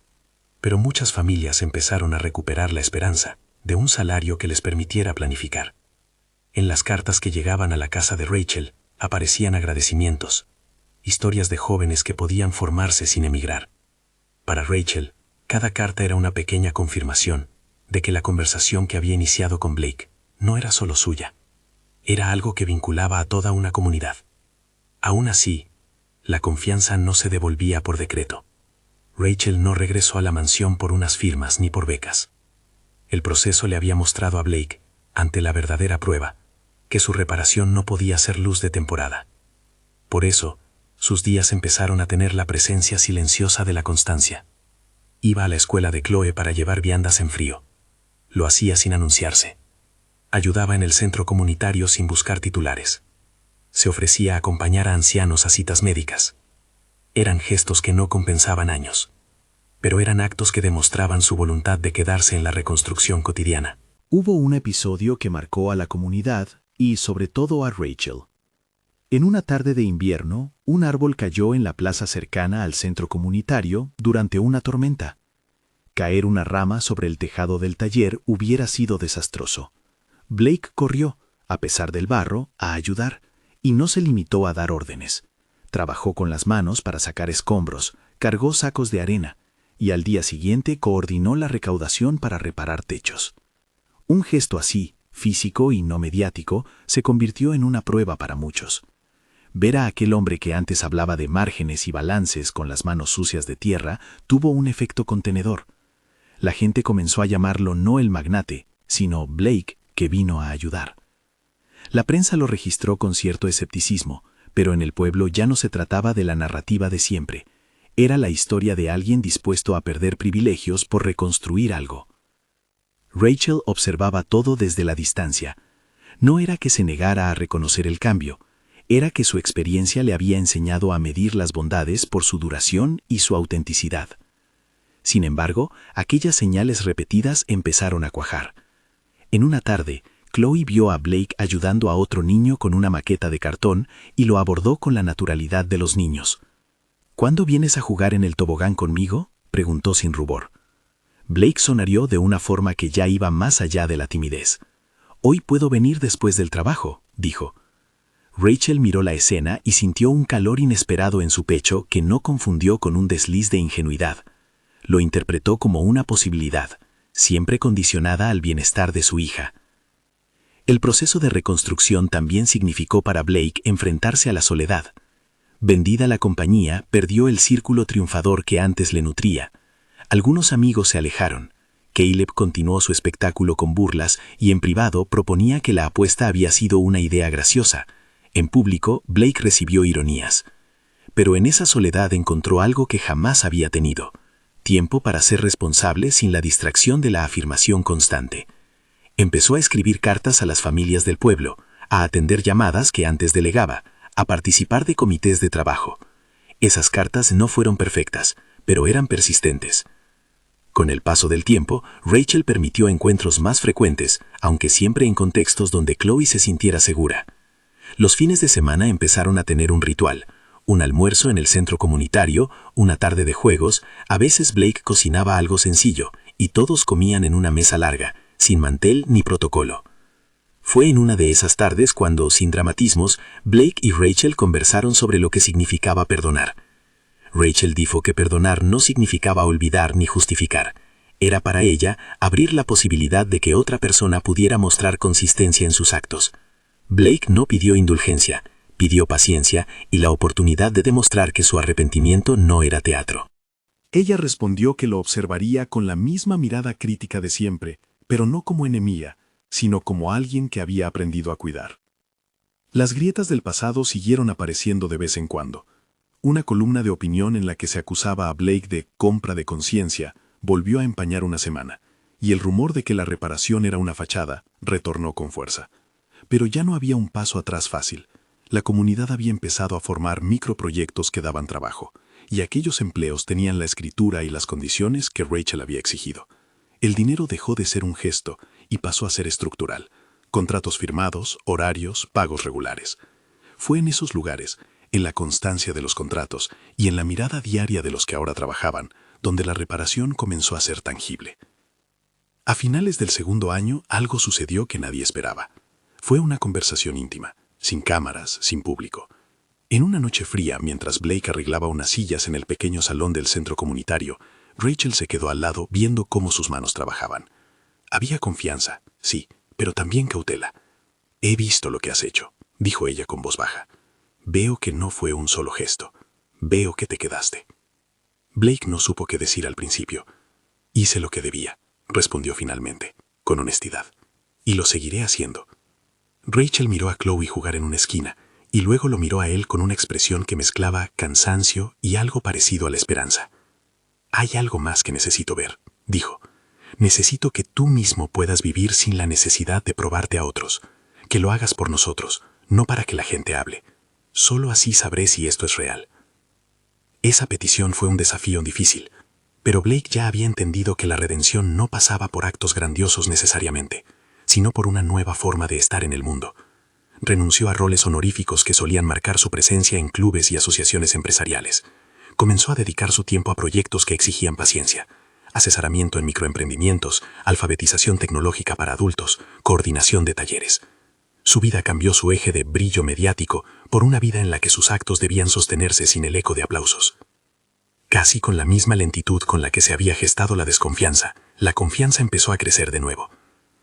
Pero muchas familias empezaron a recuperar la esperanza de un salario que les permitiera planificar. En las cartas que llegaban a la casa de Rachel aparecían agradecimientos, historias de jóvenes que podían formarse sin emigrar. Para Rachel, cada carta era una pequeña confirmación de que la conversación que había iniciado con Blake no era solo suya. Era algo que vinculaba a toda una comunidad. Aún así, la confianza no se devolvía por decreto. Rachel no regresó a la mansión por unas firmas ni por becas. El proceso le había mostrado a Blake, ante la verdadera prueba, que su reparación no podía ser luz de temporada. Por eso, sus días empezaron a tener la presencia silenciosa de la constancia. Iba a la escuela de Chloe para llevar viandas en frío. Lo hacía sin anunciarse. Ayudaba en el centro comunitario sin buscar titulares. Se ofrecía a acompañar a ancianos a citas médicas. Eran gestos que no compensaban años, pero eran actos que demostraban su voluntad de quedarse en la reconstrucción cotidiana. Hubo un episodio que marcó a la comunidad y sobre todo a Rachel. En una tarde de invierno, un árbol cayó en la plaza cercana al centro comunitario durante una tormenta. Caer una rama sobre el tejado del taller hubiera sido desastroso. Blake corrió, a pesar del barro, a ayudar, y no se limitó a dar órdenes. Trabajó con las manos para sacar escombros, cargó sacos de arena, y al día siguiente coordinó la recaudación para reparar techos. Un gesto así, físico y no mediático, se convirtió en una prueba para muchos. Ver a aquel hombre que antes hablaba de márgenes y balances con las manos sucias de tierra tuvo un efecto contenedor. La gente comenzó a llamarlo no el magnate, sino Blake, que vino a ayudar. La prensa lo registró con cierto escepticismo, pero en el pueblo ya no se trataba de la narrativa de siempre. Era la historia de alguien dispuesto a perder privilegios por reconstruir algo. Rachel observaba todo desde la distancia. No era que se negara a reconocer el cambio, era que su experiencia le había enseñado a medir las bondades por su duración y su autenticidad. Sin embargo, aquellas señales repetidas empezaron a cuajar. En una tarde, Chloe vio a Blake ayudando a otro niño con una maqueta de cartón y lo abordó con la naturalidad de los niños. ¿Cuándo vienes a jugar en el tobogán conmigo?, preguntó sin rubor. Blake sonrió de una forma que ya iba más allá de la timidez. «Hoy puedo venir después del trabajo», dijo. Rachel miró la escena y sintió un calor inesperado en su pecho que no confundió con un desliz de ingenuidad. Lo interpretó como una posibilidad, siempre condicionada al bienestar de su hija. El proceso de reconstrucción también significó para Blake enfrentarse a la soledad. Vendida la compañía, perdió el círculo triunfador que antes le nutría. Algunos amigos se alejaron. Caleb continuó su espectáculo con burlas y en privado proponía que la apuesta había sido una idea graciosa. En público, Blake recibió ironías. Pero en esa soledad encontró algo que jamás había tenido: tiempo para ser responsable sin la distracción de la afirmación constante. Empezó a escribir cartas a las familias del pueblo, a atender llamadas que antes delegaba, a participar de comités de trabajo. Esas cartas no fueron perfectas, pero eran persistentes. Con el paso del tiempo, Rachel permitió encuentros más frecuentes, aunque siempre en contextos donde Chloe se sintiera segura. Los fines de semana empezaron a tener un ritual: un almuerzo en el centro comunitario, una tarde de juegos. A veces Blake cocinaba algo sencillo, y todos comían en una mesa larga, sin mantel ni protocolo. Fue en una de esas tardes cuando, sin dramatismos, Blake y Rachel conversaron sobre lo que significaba perdonar. Rachel dijo que perdonar no significaba olvidar ni justificar. Era para ella abrir la posibilidad de que otra persona pudiera mostrar consistencia en sus actos. Blake no pidió indulgencia, pidió paciencia y la oportunidad de demostrar que su arrepentimiento no era teatro. Ella respondió que lo observaría con la misma mirada crítica de siempre, pero no como enemiga, sino como alguien que había aprendido a cuidar. Las grietas del pasado siguieron apareciendo de vez en cuando. Una columna de opinión en la que se acusaba a Blake de compra de conciencia volvió a empañar una semana, y el rumor de que la reparación era una fachada retornó con fuerza. Pero ya no había un paso atrás fácil. La comunidad había empezado a formar microproyectos que daban trabajo, y aquellos empleos tenían la escritura y las condiciones que Rachel había exigido. El dinero dejó de ser un gesto y pasó a ser estructural. Contratos firmados, horarios, pagos regulares. Fue en esos lugares, en la constancia de los contratos y en la mirada diaria de los que ahora trabajaban, donde la reparación comenzó a ser tangible. A finales del segundo año, algo sucedió que nadie esperaba. Fue una conversación íntima, sin cámaras, sin público. En una noche fría, mientras Blake arreglaba unas sillas en el pequeño salón del centro comunitario, Rachel se quedó al lado viendo cómo sus manos trabajaban. Había confianza, sí, pero también cautela. «He visto lo que has hecho», dijo ella con voz baja. «Veo que no fue un solo gesto. Veo que te quedaste». Blake no supo qué decir al principio. «Hice lo que debía», respondió finalmente, con honestidad. «Y lo seguiré haciendo». Rachel miró a Chloe jugar en una esquina, y luego lo miró a él con una expresión que mezclaba cansancio y algo parecido a la esperanza. «Hay algo más que necesito ver», dijo. «Necesito que tú mismo puedas vivir sin la necesidad de probarte a otros. Que lo hagas por nosotros, no para que la gente hable. Solo así sabré si esto es real». Esa petición fue un desafío difícil, pero Blake ya había entendido que la redención no pasaba por actos grandiosos necesariamente, sino por una nueva forma de estar en el mundo. Renunció a roles honoríficos que solían marcar su presencia en clubes y asociaciones empresariales. Comenzó a dedicar su tiempo a proyectos que exigían paciencia: asesoramiento en microemprendimientos, alfabetización tecnológica para adultos, coordinación de talleres. Su vida cambió su eje de brillo mediático por una vida en la que sus actos debían sostenerse sin el eco de aplausos. Casi con la misma lentitud con la que se había gestado la desconfianza, la confianza empezó a crecer de nuevo.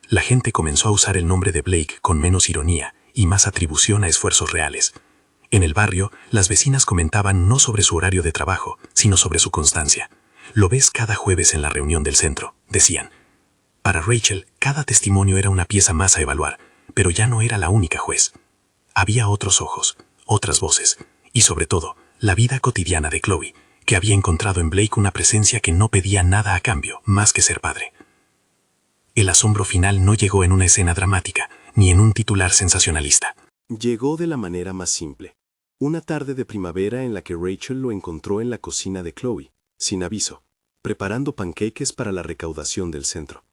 La gente comenzó a usar el nombre de Blake con menos ironía y más atribución a esfuerzos reales. En el barrio, las vecinas comentaban no sobre su horario de trabajo, sino sobre su constancia. «Lo ves cada jueves en la reunión del centro», decían. Para Rachel, cada testimonio era una pieza más a evaluar, pero ya no era la única juez. Había otros ojos, otras voces, y sobre todo, la vida cotidiana de Chloe, que había encontrado en Blake una presencia que no pedía nada a cambio, más que ser padre. El asombro final no llegó en una escena dramática, ni en un titular sensacionalista. Llegó de la manera más simple. Una tarde de primavera en la que Rachel lo encontró en la cocina de Chloe, sin aviso, preparando panqueques para la recaudación del centro.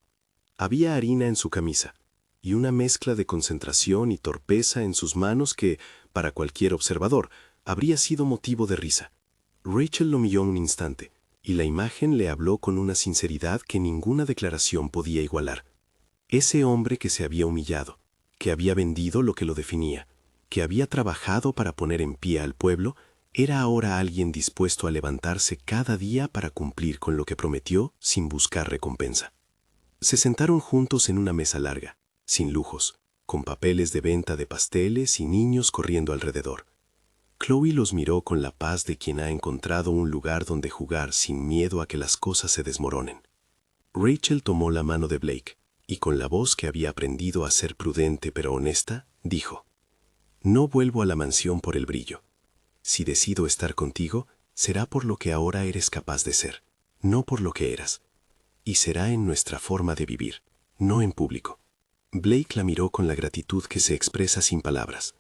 Había harina en su camisa, y una mezcla de concentración y torpeza en sus manos que, para cualquier observador, habría sido motivo de risa. Rachel lo miró un instante, y la imagen le habló con una sinceridad que ninguna declaración podía igualar. Ese hombre que se había humillado, que había vendido lo que lo definía, que había trabajado para poner en pie al pueblo, era ahora alguien dispuesto a levantarse cada día para cumplir con lo que prometió sin buscar recompensa. Se sentaron juntos en una mesa larga, sin lujos, con papeles de venta de pasteles y niños corriendo alrededor. Chloe los miró con la paz de quien ha encontrado un lugar donde jugar sin miedo a que las cosas se desmoronen. Rachel tomó la mano de Blake y con la voz que había aprendido a ser prudente pero honesta, dijo: «No vuelvo a la mansión por el brillo. Si decido estar contigo, será por lo que ahora eres capaz de ser, no por lo que eras. Y será en nuestra forma de vivir, no en público». Blake la miró con la gratitud que se expresa sin palabras.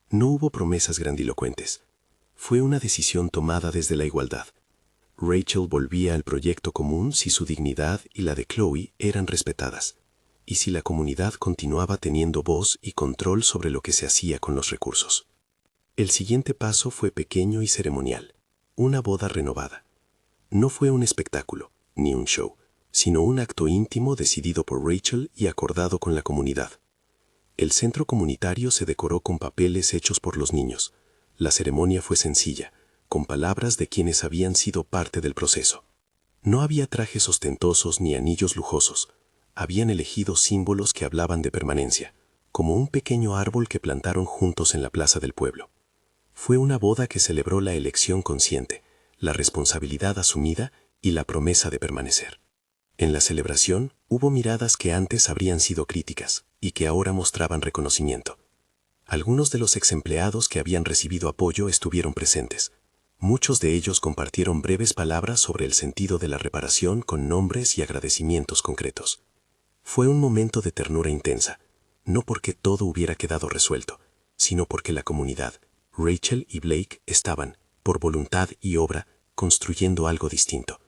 No hubo promesas grandilocuentes. Fue una decisión tomada desde la igualdad. Rachel volvía al proyecto común si su dignidad y la de Chloe eran respetadas, y si la comunidad continuaba teniendo voz y control sobre lo que se hacía con los recursos. El siguiente paso fue pequeño y ceremonial, una boda renovada. No fue un espectáculo, ni un show, sino un acto íntimo decidido por Rachel y acordado con la comunidad. El centro comunitario se decoró con papeles hechos por los niños. La ceremonia fue sencilla, con palabras de quienes habían sido parte del proceso. No había trajes ostentosos ni anillos lujosos. Habían elegido símbolos que hablaban de permanencia, como un pequeño árbol que plantaron juntos en la plaza del pueblo. Fue una boda que celebró la elección consciente, la responsabilidad asumida y la promesa de permanecer. En la celebración hubo miradas que antes habrían sido críticas y que ahora mostraban reconocimiento. Algunos de los exempleados que habían recibido apoyo estuvieron presentes. Muchos de ellos compartieron breves palabras sobre el sentido de la reparación con nombres y agradecimientos concretos. Fue un momento de ternura intensa, no porque todo hubiera quedado resuelto, sino porque la comunidad, Rachel y Blake, estaban, por voluntad y obra, construyendo algo distinto.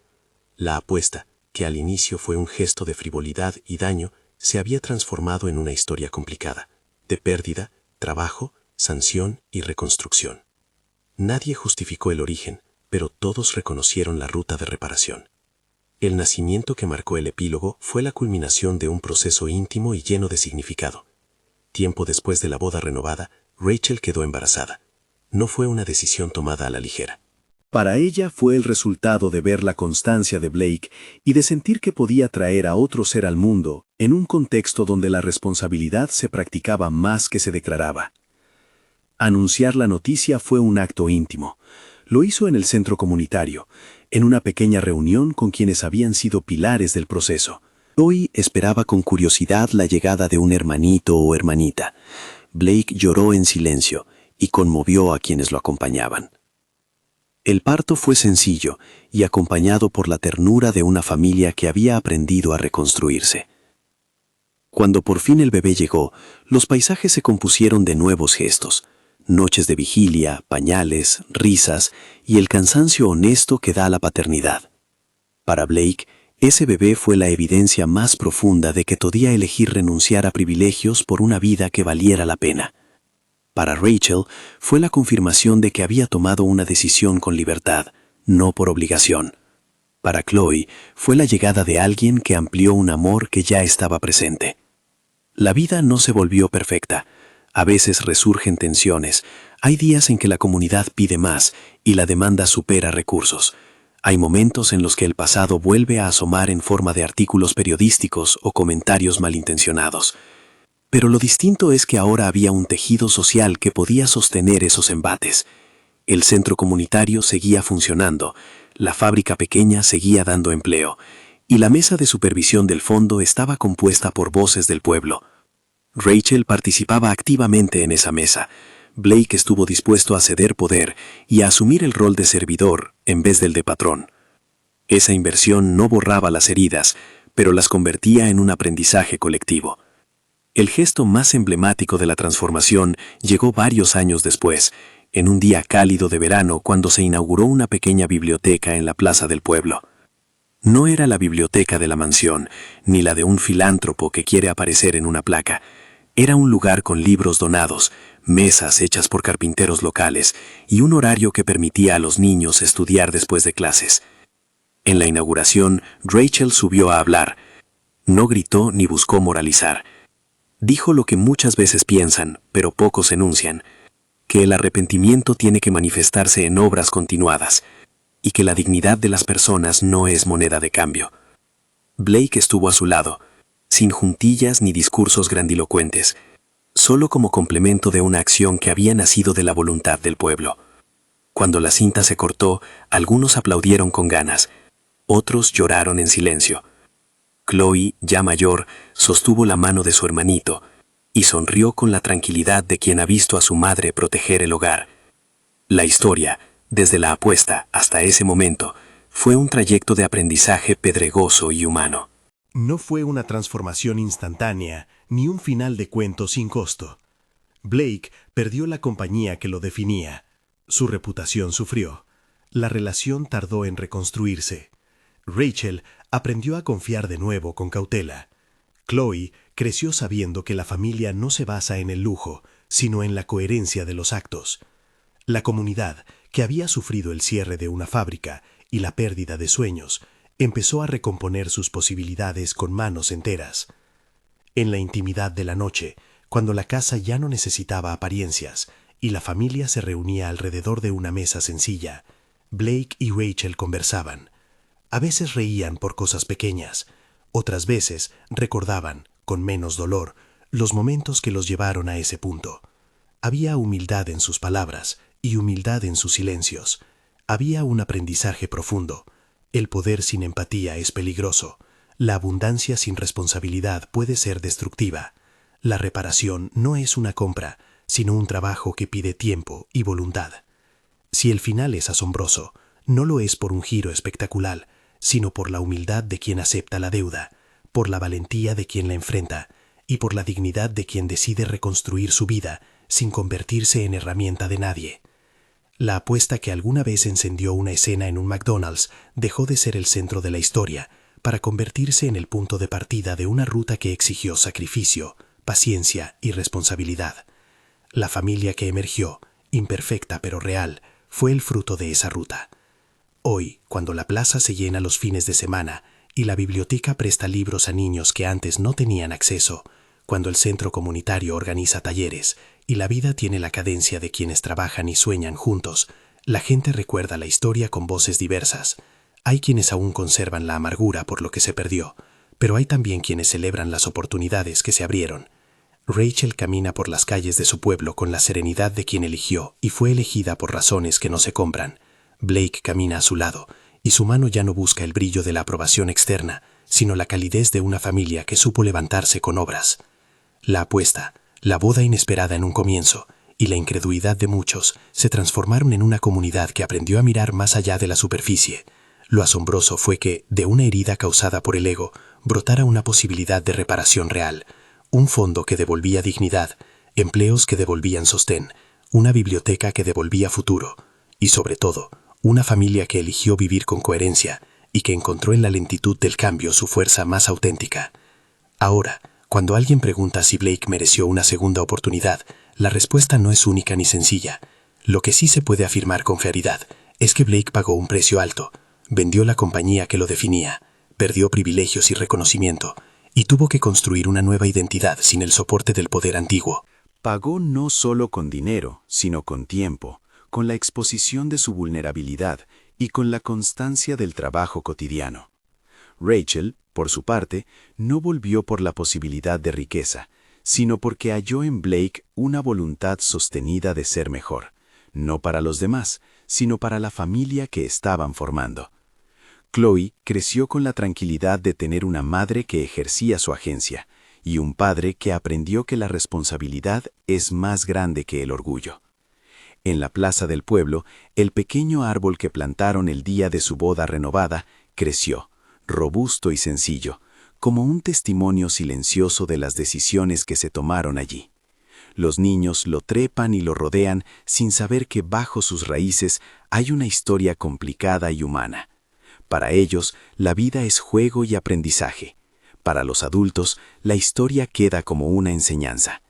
La apuesta, que al inicio fue un gesto de frivolidad y daño, se había transformado en una historia complicada, de pérdida, trabajo, sanción y reconstrucción. Nadie justificó el origen, pero todos reconocieron la ruta de reparación. El nacimiento que marcó el epílogo fue la culminación de un proceso íntimo y lleno de significado. Tiempo después de la boda renovada, Rachel quedó embarazada. No fue una decisión tomada a la ligera. Para ella fue el resultado de ver la constancia de Blake y de sentir que podía traer a otro ser al mundo en un contexto donde la responsabilidad se practicaba más que se declaraba. Anunciar la noticia fue un acto íntimo. Lo hizo en el centro comunitario, en una pequeña reunión con quienes habían sido pilares del proceso. Chloe esperaba con curiosidad la llegada de un hermanito o hermanita. Blake lloró en silencio y conmovió a quienes lo acompañaban. El parto fue sencillo y acompañado por la ternura de una familia que había aprendido a reconstruirse. Cuando por fin el bebé llegó, los paisajes se compusieron de nuevos gestos. Noches de vigilia, pañales, risas y el cansancio honesto que da la paternidad. Para Blake, ese bebé fue la evidencia más profunda de que podía elegir renunciar a privilegios por una vida que valiera la pena. Para Rachel, fue la confirmación de que había tomado una decisión con libertad, no por obligación. Para Chloe, fue la llegada de alguien que amplió un amor que ya estaba presente. La vida no se volvió perfecta. A veces resurgen tensiones. Hay días en que la comunidad pide más y la demanda supera recursos. Hay momentos en los que el pasado vuelve a asomar en forma de artículos periodísticos o comentarios malintencionados. Pero lo distinto es que ahora había un tejido social que podía sostener esos embates. El centro comunitario seguía funcionando, la fábrica pequeña seguía dando empleo, y la mesa de supervisión del fondo estaba compuesta por voces del pueblo. Rachel participaba activamente en esa mesa. Blake estuvo dispuesto a ceder poder y a asumir el rol de servidor en vez del de patrón. Esa inversión no borraba las heridas, pero las convertía en un aprendizaje colectivo. El gesto más emblemático de la transformación llegó varios años después, en un día cálido de verano cuando se inauguró una pequeña biblioteca en la plaza del pueblo. No era la biblioteca de la mansión, ni la de un filántropo que quiere aparecer en una placa. Era un lugar con libros donados, mesas hechas por carpinteros locales y un horario que permitía a los niños estudiar después de clases. En la inauguración, Rachel subió a hablar. No gritó ni buscó moralizar. Dijo lo que muchas veces piensan, pero pocos enuncian, que el arrepentimiento tiene que manifestarse en obras continuadas, y que la dignidad de las personas no es moneda de cambio. Blake estuvo a su lado, sin juntillas ni discursos grandilocuentes, solo como complemento de una acción que había nacido de la voluntad del pueblo. Cuando la cinta se cortó, algunos aplaudieron con ganas, otros lloraron en silencio. Chloe, ya mayor, sostuvo la mano de su hermanito y sonrió con la tranquilidad de quien ha visto a su madre proteger el hogar. La historia, desde la apuesta hasta ese momento, fue un trayecto de aprendizaje pedregoso y humano. No fue una transformación instantánea, ni un final de cuento sin costo. Blake perdió la compañía que lo definía. Su reputación sufrió. La relación tardó en reconstruirse. Rachel aprendió a confiar de nuevo con cautela. Chloe creció sabiendo que la familia no se basa en el lujo, sino en la coherencia de los actos. La comunidad, que había sufrido el cierre de una fábrica y la pérdida de sueños, empezó a recomponer sus posibilidades con manos enteras. En la intimidad de la noche, cuando la casa ya no necesitaba apariencias y la familia se reunía alrededor de una mesa sencilla, Blake y Rachel conversaban. A veces reían por cosas pequeñas, otras veces recordaban, con menos dolor, los momentos que los llevaron a ese punto. Había humildad en sus palabras y humildad en sus silencios. Había un aprendizaje profundo. El poder sin empatía es peligroso. La abundancia sin responsabilidad puede ser destructiva. La reparación no es una compra, sino un trabajo que pide tiempo y voluntad. Si el final es asombroso, no lo es por un giro espectacular, sino por la humildad de quien acepta la deuda, por la valentía de quien la enfrenta y por la dignidad de quien decide reconstruir su vida sin convertirse en herramienta de nadie. La apuesta que alguna vez encendió una escena en un McDonald's dejó de ser el centro de la historia para convertirse en el punto de partida de una ruta que exigió sacrificio, paciencia y responsabilidad. La familia que emergió, imperfecta pero real, fue el fruto de esa ruta. Hoy, cuando la plaza se llena los fines de semana y la biblioteca presta libros a niños que antes no tenían acceso, cuando el centro comunitario organiza talleres y la vida tiene la cadencia de quienes trabajan y sueñan juntos, la gente recuerda la historia con voces diversas. Hay quienes aún conservan la amargura por lo que se perdió, pero hay también quienes celebran las oportunidades que se abrieron. Rachel camina por las calles de su pueblo con la serenidad de quien eligió y fue elegida por razones que no se compran. Blake camina a su lado, y su mano ya no busca el brillo de la aprobación externa, sino la calidez de una familia que supo levantarse con obras. La apuesta, la boda inesperada en un comienzo, y la incredulidad de muchos se transformaron en una comunidad que aprendió a mirar más allá de la superficie. Lo asombroso fue que, de una herida causada por el ego, brotara una posibilidad de reparación real, un fondo que devolvía dignidad, empleos que devolvían sostén, una biblioteca que devolvía futuro, y sobre todo, una familia que eligió vivir con coherencia y que encontró en la lentitud del cambio su fuerza más auténtica. Ahora, cuando alguien pregunta si Blake mereció una segunda oportunidad, la respuesta no es única ni sencilla. Lo que sí se puede afirmar con claridad es que Blake pagó un precio alto, vendió la compañía que lo definía, perdió privilegios y reconocimiento, y tuvo que construir una nueva identidad sin el soporte del poder antiguo. Pagó no solo con dinero, sino con tiempo, con la exposición de su vulnerabilidad y con la constancia del trabajo cotidiano. Rachel, por su parte, no volvió por la posibilidad de riqueza, sino porque halló en Blake una voluntad sostenida de ser mejor, no para los demás, sino para la familia que estaban formando. Chloe creció con la tranquilidad de tener una madre que ejercía su agencia y un padre que aprendió que la responsabilidad es más grande que el orgullo. En la plaza del pueblo, el pequeño árbol que plantaron el día de su boda renovada creció, robusto y sencillo, como un testimonio silencioso de las decisiones que se tomaron allí. Los niños lo trepan y lo rodean sin saber que bajo sus raíces hay una historia complicada y humana. Para ellos, la vida es juego y aprendizaje. Para los adultos, la historia queda como una enseñanza,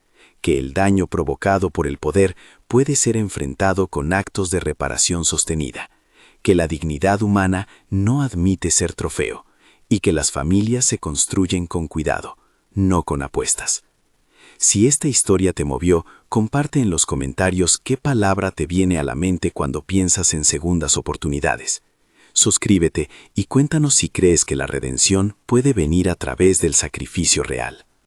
que el daño provocado por el poder puede ser enfrentado con actos de reparación sostenida, que la dignidad humana no admite ser trofeo, y que las familias se construyen con cuidado, no con apuestas. Si esta historia te movió, comparte en los comentarios qué palabra te viene a la mente cuando piensas en segundas oportunidades. Suscríbete y cuéntanos si crees que la redención puede venir a través del sacrificio real.